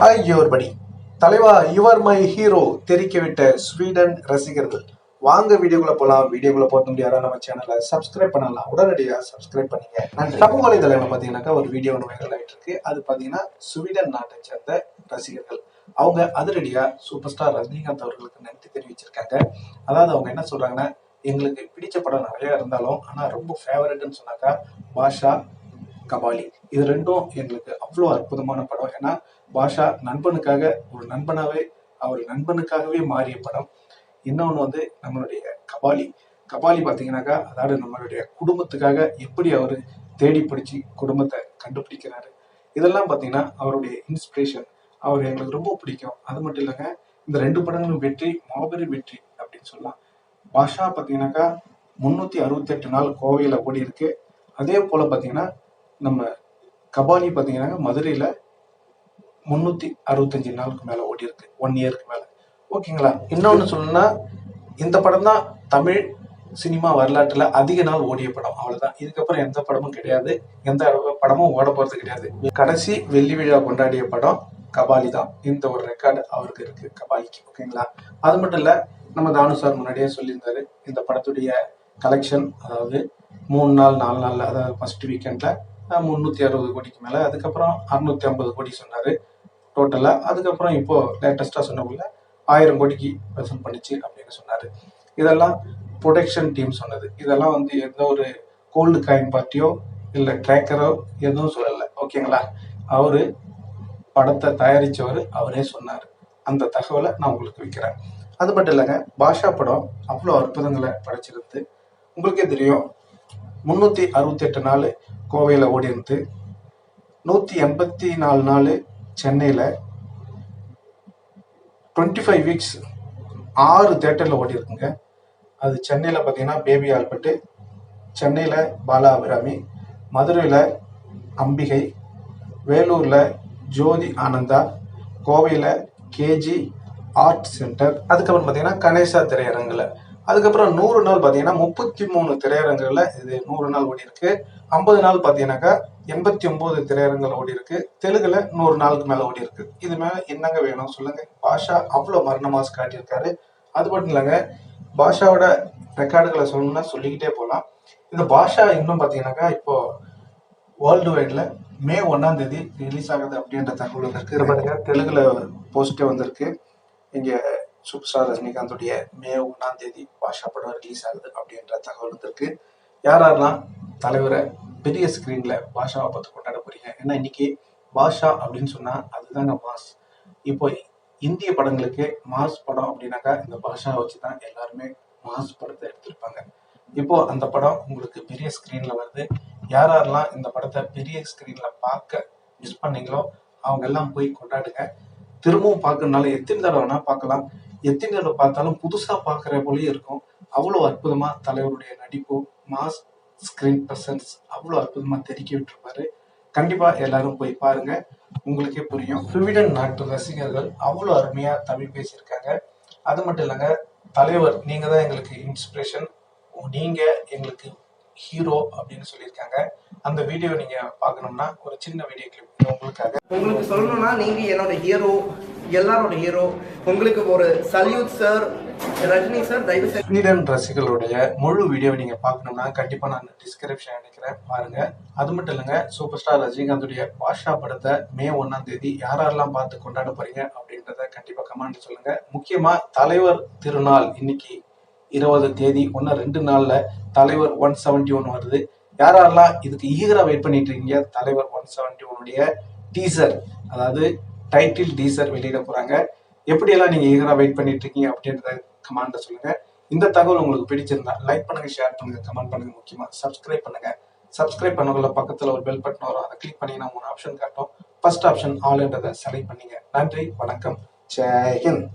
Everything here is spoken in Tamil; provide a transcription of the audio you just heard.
ஆகியோர்படி தலைவா யுவர் மை ஹீரோ தெரிவிக்க ஸ்வீடன் ரசிகர்கள். வாங்க வீடியோக்குள்ள போலாம். வீடியோக்குள்ள போக முடியாத நம்ம சேனலை சப்ஸ்கிரைப் பண்ணலாம். உடனடியாக சப்ஸ்கிரைப் பண்ணீங்க. சமூக வலைதளம் பாத்தீங்கன்னாக்கா ஒரு வீடியோ ஒன்று வைரல் ஆயிட்டு இருக்கு. அது பாத்தீங்கன்னா ஸ்வீடன் நாட்டை சேர்ந்த ரசிகர்கள் அவங்க அதிரடியா சூப்பர் ஸ்டார் ரஜினிகாந்த் அவர்களுக்கு நன்றி தெரிவிச்சிருக்காங்க. அதாவது அவங்க என்ன சொல்றாங்கன்னா, எங்களுக்கு பிடிச்ச படம் நிறைய இருந்தாலும் ஆனா ரொம்ப ஃபேவரட்னு சொன்னாக்கா பாஷா, கபாலி இது ரெண்டும் எங்களுக்கு அவ்வளோ அற்புதமான படம். ஏன்னா பாஷா நண்பனுக்காக ஒரு நண்பனாவே அவர் நண்பனுக்காகவே மாறிய படம். இன்னொன்று வந்து நம்மளுடைய கபாலி கபாலி பார்த்தீங்கன்னாக்கா, அதாவது நம்மளுடைய குடும்பத்துக்காக எப்படி அவர் தேடி பிடிச்சி குடும்பத்தை கண்டுபிடிக்கிறாரு. இதெல்லாம் பார்த்தீங்கன்னா அவருடைய இன்ஸ்பிரேஷன். அவர் எங்களுக்கு ரொம்ப பிடிக்கும். அது மட்டும் இல்லைங்க, இந்த ரெண்டு படங்களும் வெற்றி, மாபெரும் வெற்றி அப்படின்னு சொல்லலாம். பாஷா பார்த்தீங்கன்னாக்கா 368 நாள் கோவையில் ஓடி இருக்கு. அதே போல பார்த்தீங்கன்னா நம்ம கபாலி பார்த்தீங்கன்னா மதுரையில் 365 நாளுக்கு மேலே ஓடி இருக்கு, 1 இயருக்கு மேலே. ஓகேங்களா. இன்னொன்று சொல்லணும்னா, இந்த படம் தான் தமிழ் சினிமா வரலாற்றில் அதிக நாள் ஓடிய படம். அவ்வளோதான். இதுக்கப்புறம் எந்த படமும் கிடையாது, எந்த படமும் ஓட போகிறது கிடையாது. கடைசி வெள்ளி விழா கொண்டாடிய படம் கபாலி தான். இந்த ஒரு ரெக்கார்டு அவருக்கு இருக்கு, கபாலிக்கு. ஓகேங்களா. அது மட்டும் இல்லை, நம்ம தானு சார் முன்னாடியே சொல்லியிருந்தாரு, இந்த படத்துடைய கலெக்ஷன் அதாவது 3 நாள் 4 நாள், அதாவது ஃபர்ஸ்ட் வீக்கெண்ட்ல 360 கோடிக்கு மேலே, அதுக்கப்புறம் 650 கோடி சொன்னார் டோட்டலாக. அதுக்கப்புறம் இப்போ லேட்டஸ்டாக சொன்னவங்கள 1000 கோடிக்கு ப்ரெசென்ட் பண்ணிச்சு அப்படின்னு சொன்னார். இதெல்லாம் ப்ரொடக்ஷன் டீம் சொன்னது. இதெல்லாம் வந்து எந்த ஒரு கோல்டு காயின் பார்ட்டியோ இல்லை ட்ராக்கரோ எதுவும் சொல்லலை. ஓகேங்களா. அவரு படத்தை தயாரித்தவர் அவரே சொன்னார். அந்த தகவலை நான் உங்களுக்கு வைக்கிறேன். அது மட்டும் இல்லைங்க, பாஷா படம் அவ்வளோ அற்புதங்களை படைச்சிருந்து. உங்களுக்கே தெரியும், 368 நாள் கோவையில் ஓடி இருந்து, 184 நாள் சென்னையில், 25 வீக்ஸ் 6 தேட்டரில் ஓடி இருக்குங்க. அது சென்னையில் பார்த்தீங்கன்னா பேபி ஆல்பர்ட், சென்னையில் பாலா அபிராமி, மதுரையில் அம்பிகை, வேலூரில் ஜோதி ஆனந்தா, கோவையில் கேஜி ஆர்ட் சென்டர், அதுக்கப்புறம் பார்த்தீங்கன்னா கணேசா திரையரங்கில். அதுக்கப்புறம் 100 நாள் பார்த்தீங்கன்னா 33 திரையரங்குகளில் இது 100 நாள் ஓடி இருக்கு. 50 நாள் பார்த்தீங்கன்னாக்கா 89 திரையரங்குகள் ஓடி இருக்கு. தெலுங்குல 100 நாளுக்கு மேலே ஓடி இருக்கு. இது மேலே என்னங்க வேணும் சொல்லுங்க. பாஷா அவ்வளோ மரணமாஸ் காட்டியிருக்காரு. அது மட்டும் இல்லைங்க, பாஷாவோட ரெக்கார்டுகளை சொல்லணும்னா சொல்லிக்கிட்டே போகலாம். இந்த பாஷா இன்னும் பார்த்தீங்கன்னாக்கா இப்போ வேர்ல்டு வைட்ல மே 1ஆம் தேதி ரிலீஸ் ஆகுது அப்படின்ற தகவல் வந்திருக்கு. இது பாருங்க, தெலுங்குல போஸ்டே வந்திருக்கு. இங்கே சூப்பர் ஸ்டார் ரஜினிகாந்துடைய மே 1ஆம் தேதி பாஷா படம் ரிலீஸ் ஆகுது அப்படின்ற தகவல் வந்திருக்கு. யாரெல்லாம் தலைவரை பெரிய ஸ்கிரீன்ல பாஷாவை பார்த்து கொண்டாட போறீங்க? ஏன்னா இன்னைக்கு பாஷா அப்படின்னு சொன்னா அதுதாங்க மாஸ். இப்போ இந்திய படங்களுக்கு மாஸ் படம் அப்படின்னாக்கா இந்த பாஷா வச்சுதான் எல்லாருமே மாஸ் படத்தை எடுத்திருப்பாங்க. இப்போ அந்த படம் உங்களுக்கு பெரிய ஸ்கிரீன்ல வருது. யாரெல்லாம் இந்த படத்தை பெரிய ஸ்கிரீன்ல பார்க்க மிஸ் பண்ணீங்களோ அவங்க எல்லாம் போய் கொண்டாடுங்க. திரும்பவும் பார்க்கறதுனால எத்தனை தடவைனா பார்க்கலாம். எத்தனை தடவை பார்த்தாலும் புதுசா பார்க்குற போலயே இருக்கும். அவ்வளோ அற்புதமா தலைவருடைய நடிப்பு, மாஸ் ஸ்கிரீன் பிரசன்ஸ் அவ்வளோ அற்புதமா தெரிவிக்க விட்டுருப்பாரு. கண்டிப்பா எல்லாரும் போய் பாருங்க, உங்களுக்கே புரியும். ஸ்வீடன் நாட்டு ரசிகர்கள் அவ்வளோ அருமையா தமிழ் பேசியிருக்காங்க. அது மட்டும் இல்லைங்க, தலைவர் நீங்க தான் எங்களுக்கு இன்ஸ்பிரேஷன், நீங்க எங்களுக்கு ஹீரோ அப்படின்னு சொல்லியிருக்காங்க. அந்த வீடியோ நீங்க பார்க்கணும்னா ஒரு சின்ன வீடியோ கிளிப் உங்களுக்கு சொல்லணும்னா, நீங்க என்னோட ஹீரோ, எல்லாரோட ஹீரோ. உங்களுக்கு ஒரு சல்யூட் சார், ரஜினி சார். தயவு செய்து ஸ்வீடன் ரசிகர்களுடைய முழு வீடியோ நீங்க பார்க்கணும்னா கண்டிப்பா நான் டிஸ்கிரிப்ஷன் நினைக்கிறேன், பாருங்க. அது மட்டும் இல்லைங்க, சூப்பர் ஸ்டார் ரஜினிகாந்துடைய பாஷா படத்தை மே 1ஆம் தேதி யாரெல்லாம் பார்த்து கொண்டாட போறீங்க அப்படின்றத கண்டிப்பா கமெண்ட் சொல்லுங்க. முக்கியமா தலைவர் திருநாள் இன்னைக்கு 20 தேதி, 2 நாள்ல தலைவர் 171 வருது. யாரெல்லாம் இதுக்கு ஈகரா வெயிட் பண்ணிட்டு இருக்கீங்க? தலைவர் 171 டீசர், அதாவது டைட்டில் டீசர் வெளியிட போறாங்க. எப்படியெல்லாம் நீங்க ஈகரா வெயிட் பண்ணிட்டு இருக்கீங்க அப்படின்றத கமெண்ட்ல சொல்லுங்க. இந்த தகவல் உங்களுக்கு பிடிச்சிருந்தா லைக் பண்ணுங்க, ஷேர் பண்ணுங்க, கமெண்ட் பண்ணுங்க. முக்கியமா சப்ஸ்கிரைப் பண்ணுங்க. சப்ஸ்கிரைப் பண்ணக்குள்ள பக்கத்துல ஒரு பெல் பட்டன் வரும், அதை கிளிக் பண்ணீங்கன்னா 3 ஆப்ஷன் காட்டும். ஃபர்ஸ்ட் ஆப்ஷன் ஆல்ன்றதை செலக்ட் பண்ணீங்க. நன்றி, வணக்கம், ஜெய் ஹிந்த்.